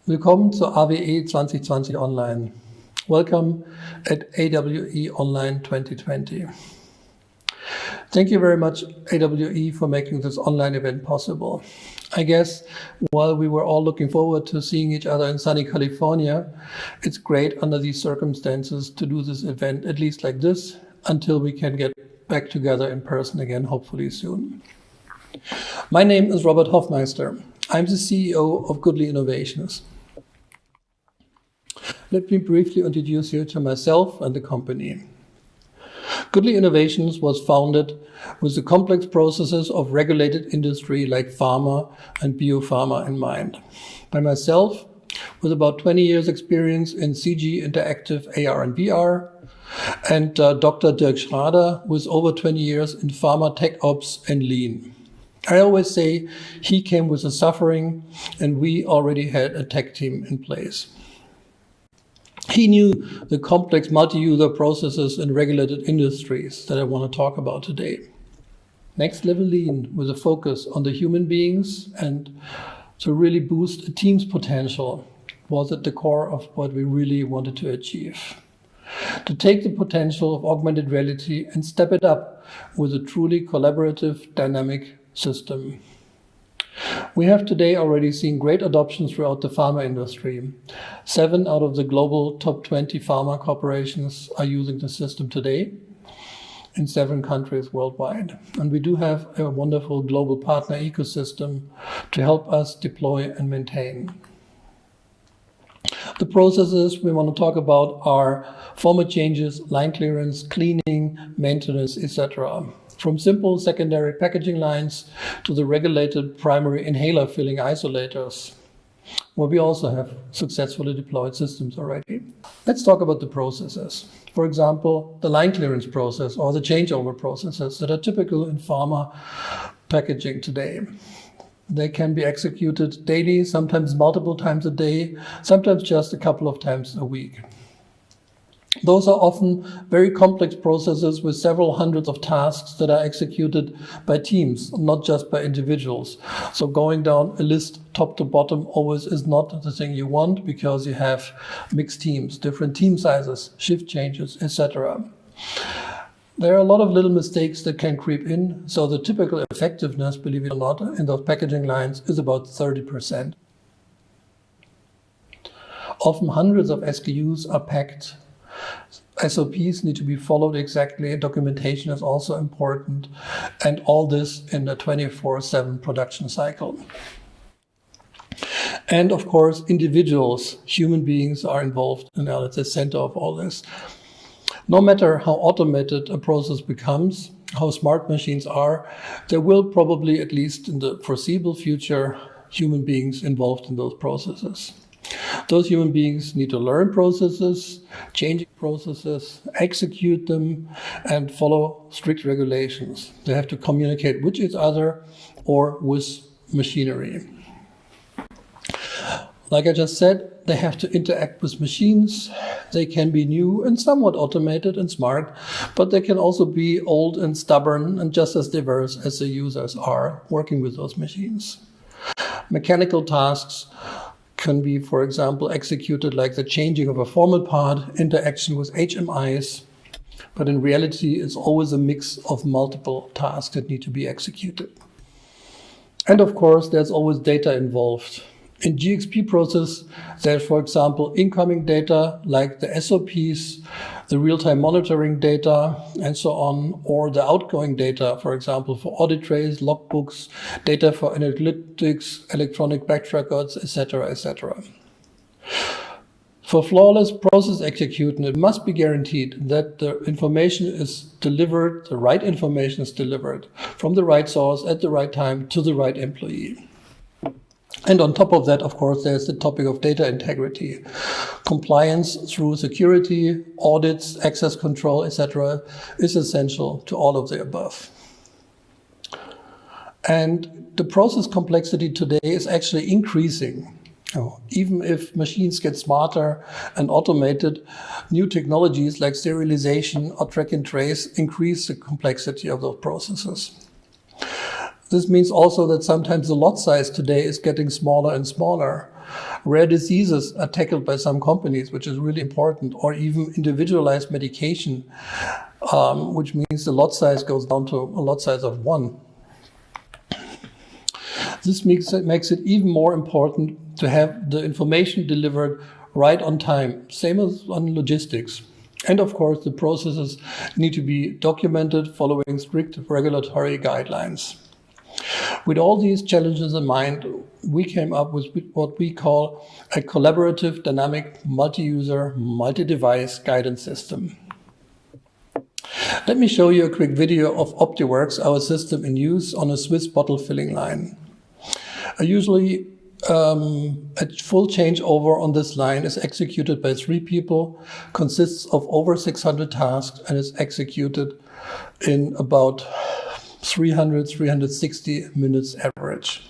Willkommen zur AWE 2020 Online. Welcome at AWE Online 2020. Thank you very much, AWE, for making this online event possible. I guess while we were all looking forward to seeing each other in sunny California, it's great under these circumstances to do this event, at least like this, until we can get back together in person again, hopefully soon. My name is Robert Hoffmeister. I'm the CEO of Goodly Innovations. Let me briefly introduce you to myself and the company. Goodly Innovations was founded with the complex processes of regulated industry like pharma and biopharma in mind. By myself, with about 20 years experience in CG interactive AR and VR, and Dr. Dirk Schrader with over 20 years in pharma tech ops and lean. I always say he came with the suffering and we already had a tech team in place. He knew the complex multi-user processes in regulated industries that I want to talk about today. Next level lean with a focus on the human beings and to really boost a team's potential was at the core of what we really wanted to achieve. To take the potential of augmented reality and step it up with a truly collaborative, dynamic system. We have today already seen great adoption throughout the pharma industry. 7 out of the global top 20 pharma corporations are using the system today in 7 countries worldwide. And we do have a wonderful global partner ecosystem to help us deploy and maintain. The processes we want to talk about are format changes, line clearance, cleaning, maintenance, etc. From simple secondary packaging lines to the regulated primary inhaler filling isolators, where we also have successfully deployed systems already. Let's talk about the processes. For example, the line clearance process or the changeover processes that are typical in pharma packaging today. They can be executed daily, sometimes multiple times a day, sometimes just a couple of times a week. Those are often very complex processes with several hundreds of tasks that are executed by teams, not just by individuals. So going down a list top to bottom always is not the thing you want because you have mixed teams, different team sizes, shift changes, etc. There are a lot of little mistakes that can creep in, so the typical effectiveness, believe it or not, in those packaging lines is about 30%. Often hundreds of SKUs are packed. SOPs need to be followed exactly, documentation is also important, and all this in a 24/7 production cycle. And of course, individuals, human beings are involved and are at the center of all this. No matter how automated a process becomes, how smart machines are, there will probably, at least in the foreseeable future, human beings involved in those processes. Those human beings need to learn processes, change processes, execute them, and follow strict regulations. They have to communicate with each other or with machinery. Like I just said, they have to interact with machines. They can be new and somewhat automated and smart, but they can also be old and stubborn and just as diverse as the users are working with those machines. Mechanical tasks can be, for example, executed like the changing of a format part, interaction with HMIs, but in reality it's always a mix of multiple tasks that need to be executed. And of course, there's always data involved. In GXP process, there's, for example, incoming data like the SOPs, the real-time monitoring data, and so on, or the outgoing data, for example, for audit trays, logbooks, data for analytics, electronic batch records, etc., etc. For flawless process execution, it must be guaranteed that the information is delivered, the right information is delivered from the right source at the right time to the right employee. And on top of that, of course, there's the topic of data integrity. Compliance through security, audits, access control, etc. is essential to all of the above. And the process complexity today is actually increasing. Even if machines get smarter and automated, new technologies like serialization or track and trace increase the complexity of those processes. This means also that sometimes the lot size today is getting smaller and smaller. Rare diseases are tackled by some companies, which is really important, or even individualized medication, which means the lot size goes down to a lot size of 1. This makes it even more important to have the information delivered right on time, same as on logistics. And of course, the processes need to be documented following strict regulatory guidelines. With all these challenges in mind, we came up with what we call a collaborative, dynamic, multi-user, multi-device guidance system. Let me show you a quick video of OptiworX, our system in use on a Swiss bottle filling line. Usually, a full changeover on this line is executed by 3 people, consists of over 600 tasks, and is executed in about 360 minutes average.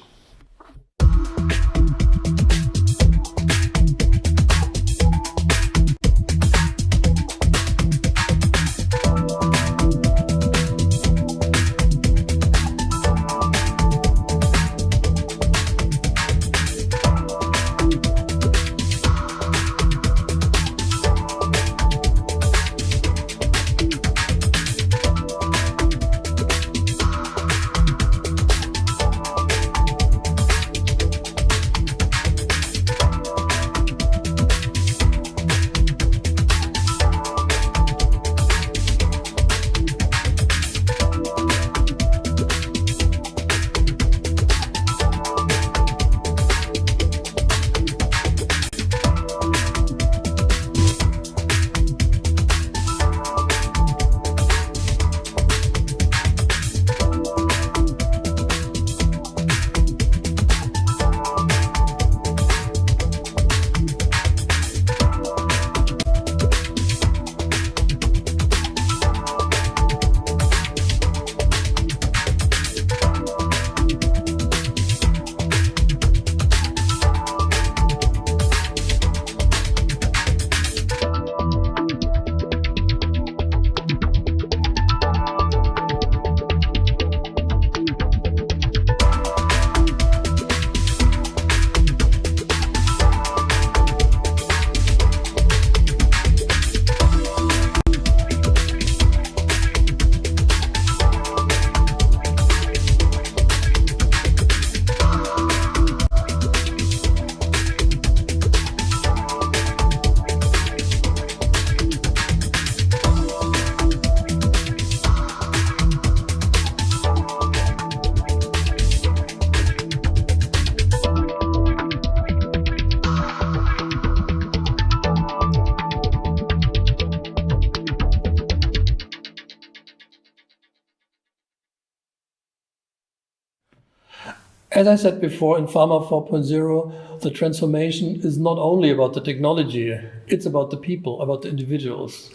As I said before, in Pharma 4.0, the transformation is not only about the technology, it's about the people, about the individuals.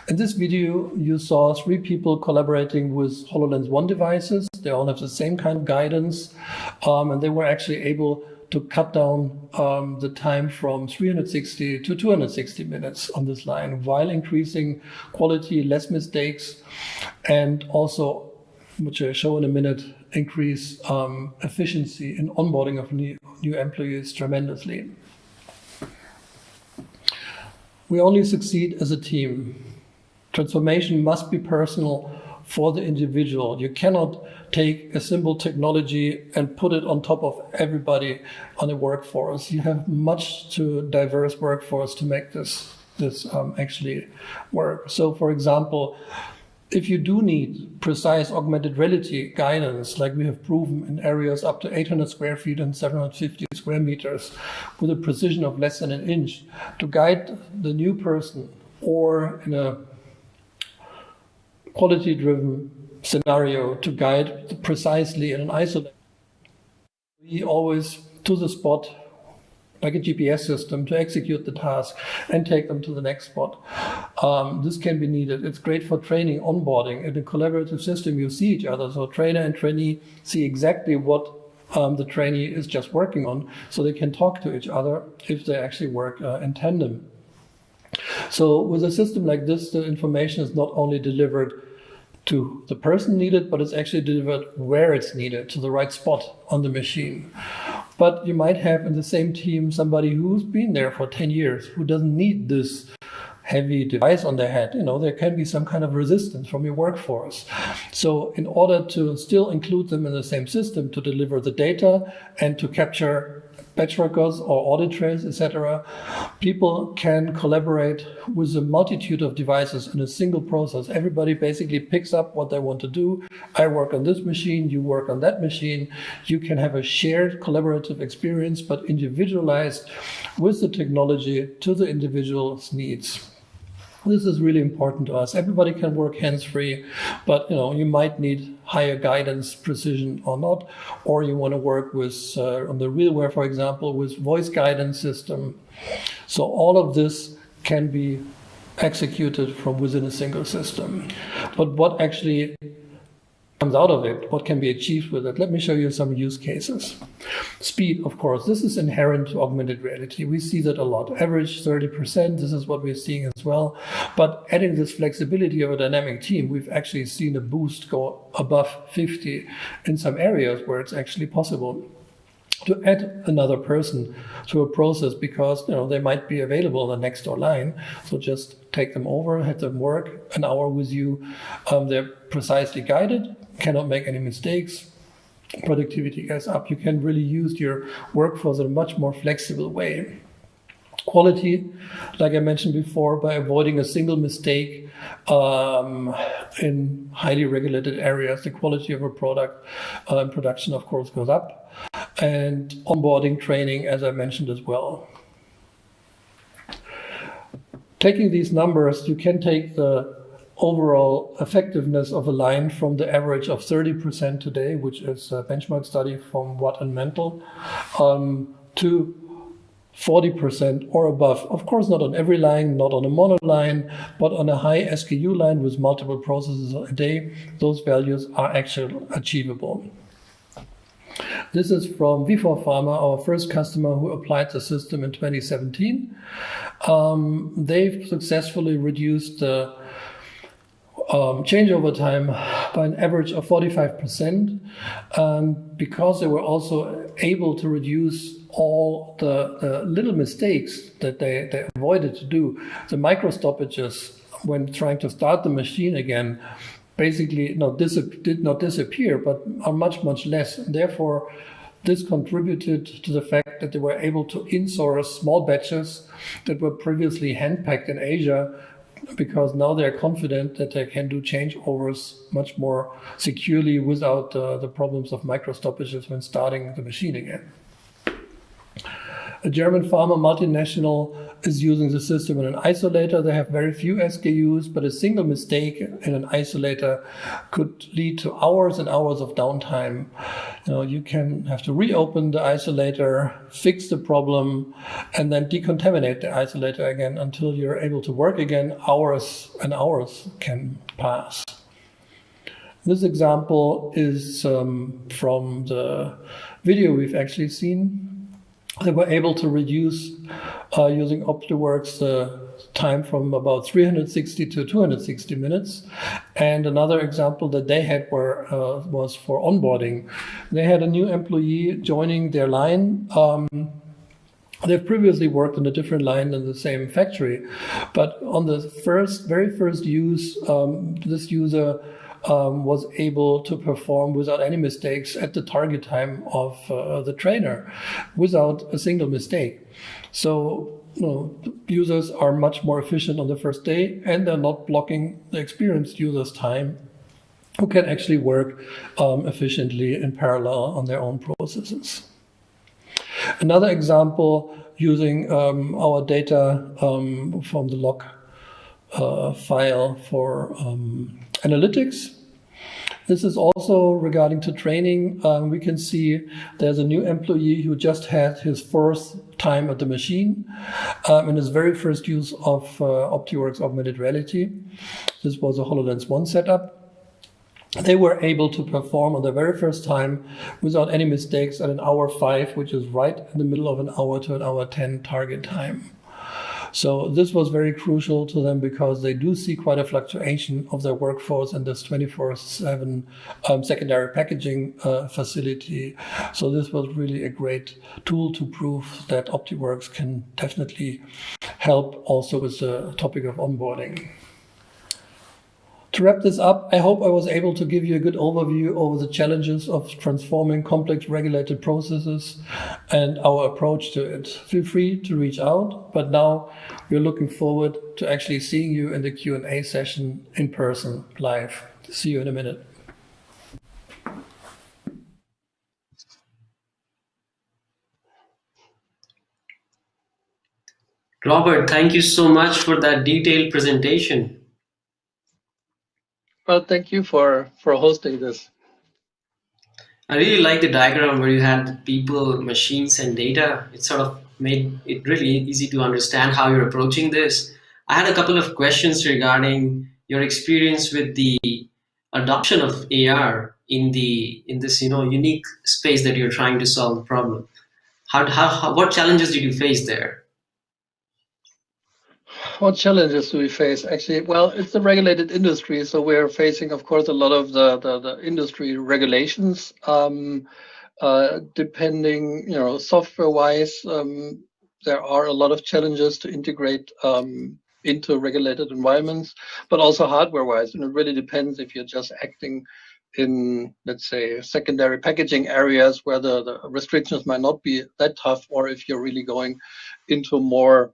In this video, you saw 3 people collaborating with HoloLens 1 devices. They all have the same kind of guidance, and they were actually able to cut down the time from 360 to 260 minutes on this line, while increasing quality, less mistakes, and also, which I'll show in a minute, increase efficiency in onboarding of new employees tremendously. We only succeed as a team. Transformation must be personal for the individual. You cannot take a simple technology and put it on top of everybody on the workforce. You have much too diverse workforce to make this actually work. So, for example, if you do need precise augmented reality guidance, like we have proven in areas up to 800 square feet and 750 square meters, with a precision of less than an inch, to guide the new person, or in a quality-driven scenario, to guide precisely in an isolation, we always to the spot, like a GPS system, to execute the task and take them to the next spot. This can be needed. It's great for training, onboarding. In a collaborative system, you see each other. So trainer and trainee see exactly what the trainee is just working on, so they can talk to each other if they actually work in tandem. So with a system like this, the information is not only delivered to the person needed, but it's actually delivered where it's needed, to the right spot on the machine. But you might have in the same team somebody who's been there for 10 years, who doesn't need this heavy device on their head. There can be some kind of resistance from your workforce. So in order to still include them in the same system to deliver the data and to capture batch records or audit trails, etc., people can collaborate with a multitude of devices in a single process. Everybody basically picks up what they want to do. I work on this machine, you work on that machine. You can have a shared collaborative experience, but individualized with the technology to the individual's needs. This is really important to us. Everybody can work hands-free, but you might need higher guidance, precision or not, or you want to work with, on the RealWare, for example, with voice guidance system. So all of this can be executed from within a single system. But what actually comes out of it, what can be achieved with it? Let me show you some use cases. Speed, of course, this is inherent to augmented reality. We see that a lot. Average 30%, this is what we're seeing as well. But adding this flexibility of a dynamic team, we've actually seen a boost go above 50 in some areas where it's actually possible to add another person to a process because they might be available on the next door line. So just take them over, have them work an hour with you. They're precisely guided, cannot make any mistakes. Productivity goes up. You can really use your workforce in a much more flexible way. Quality, like I mentioned before, by avoiding a single mistake in highly regulated areas, the quality of a product in production, of course, goes up. And onboarding training, as I mentioned as well. Taking these numbers, you can take the overall effectiveness of a line from the average of 30% today, which is a benchmark study from Watt and Mental, to 40% or above. Of course, not on every line, not on a mono line, but on a high SKU line with multiple processes a day, those values are actually achievable. This is from Pharma, our first customer who applied the system in 2017. They've successfully reduced the changeover time by an average of 45%, because they were also able to reduce all the little mistakes that they avoided to do. The micro stoppages when trying to start the machine again basically did not disappear, but are much, much less. And therefore, this contributed to the fact that they were able to insource small batches that were previously hand-packed in Asia, because now they're confident that they can do changeovers much more securely without the problems of micro stoppages when starting the machine again. A German pharma multinational is using the system in an isolator. They have very few SKUs, but a single mistake in an isolator could lead to hours and hours of downtime. You can have to reopen the isolator, fix the problem, and then decontaminate the isolator again until you're able to work again. Hours and hours can pass. This example is from the video we've actually seen. They were able to reduce, using OptiworX, the time from about 360 to 260 minutes. And another example that they had was for onboarding. They had a new employee joining their line. They've previously worked on a different line in the same factory. But on the very first use, this user was able to perform without any mistakes at the target time of the trainer, without a single mistake. So users are much more efficient on the first day, and they're not blocking the experienced users' time, who can actually work efficiently in parallel on their own processes. Another example using our data from the log file for analytics. This is also regarding to training. We can see there's a new employee who just had his first time at the machine in his very first use of OptiworX augmented reality. This was a HoloLens 1 setup. They were able to perform on the very first time without any mistakes at an hour 5, which is right in the middle of an hour to an hour 10 target time. So this was very crucial to them because they do see quite a fluctuation of their workforce in this 24/7 secondary packaging facility. So this was really a great tool to prove that OptiworX can definitely help also with the topic of onboarding. To wrap this up, I hope I was able to give you a good overview over the challenges of transforming complex regulated processes and our approach to it. Feel free to reach out, but now we're looking forward to actually seeing you in the Q&A session in person, live. See you in a minute. Robert, thank you so much for that detailed presentation. Well, thank you for hosting this. I really like the diagram where you had the people, machines, and data. It sort of made it really easy to understand how you're approaching this. I had a couple of questions regarding your experience with the adoption of AR in this unique space that you're trying to solve the problem. What challenges did you face there? What challenges do we face? Actually, well, it's a regulated industry, so we're facing, of course, a lot of the industry regulations. Depending, software-wise, there are a lot of challenges to integrate into regulated environments, but also hardware-wise. And it really depends if you're just acting in, let's say, secondary packaging areas where the restrictions might not be that tough, or if you're really going into more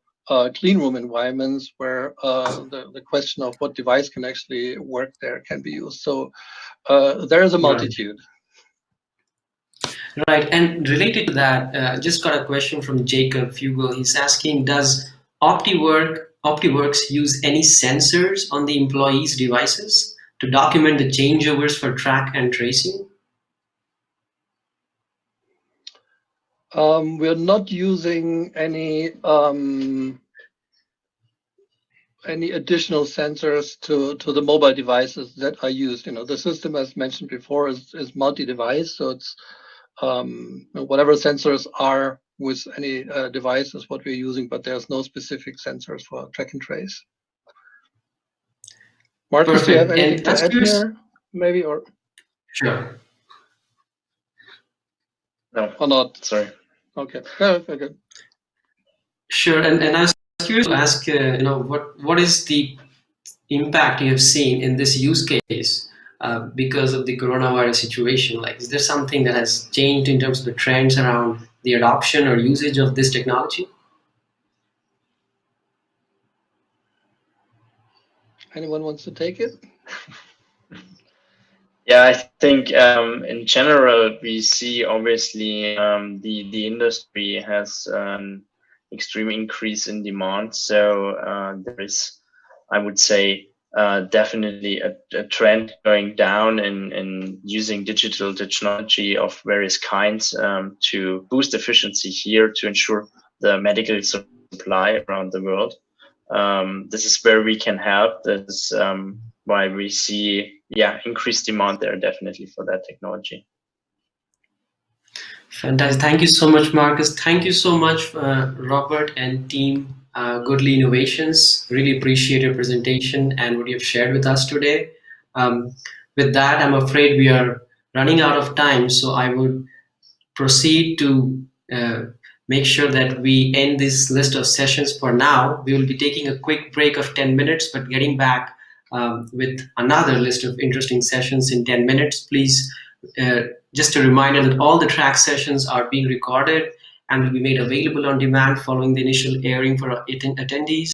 clean room environments where the question of what device can actually work there can be used. So there is a multitude. Right, and related to that, just got a question from Jacob Fugel. He's asking, does OptiworX use any sensors on the employees' devices to document the changeovers for track and tracing? We're not using any additional sensors to the mobile devices that are used. The system, as mentioned before, is multi-device, so it's whatever sensors are with any device is what we're using, but there's no specific sensors for track and trace. Marcus, Perfect. do you have anything And to add here, maybe, or? Sure. No. Or not? Sorry. Okay. Okay. Sure. And I was curious to ask, what is the impact you have seen in this use case because of the coronavirus situation? Like, is there something that has changed in terms of the trends around the adoption or usage of this technology? Anyone wants to take it? Yeah, I think in general we see obviously the industry has an extreme increase in demand. So there is, I would say, definitely a trend going down in using digital technology of various kinds to boost efficiency here to ensure the medical supply around the world. This is where we can help. This is why we see increased demand there definitely for that technology. Fantastic. Thank you so much, Marcus. Thank you so much, Robert and team Goodly Innovations. Really appreciate your presentation and what you've shared with us today. With that, I'm afraid we are running out of time, so I would proceed to make sure that we end this list of sessions for now. We will be taking a quick break of 10 minutes, but getting back with another list of interesting sessions in 10 minutes. Please, just a reminder that all the track sessions are being recorded and will be made available on demand following the initial airing for attendees.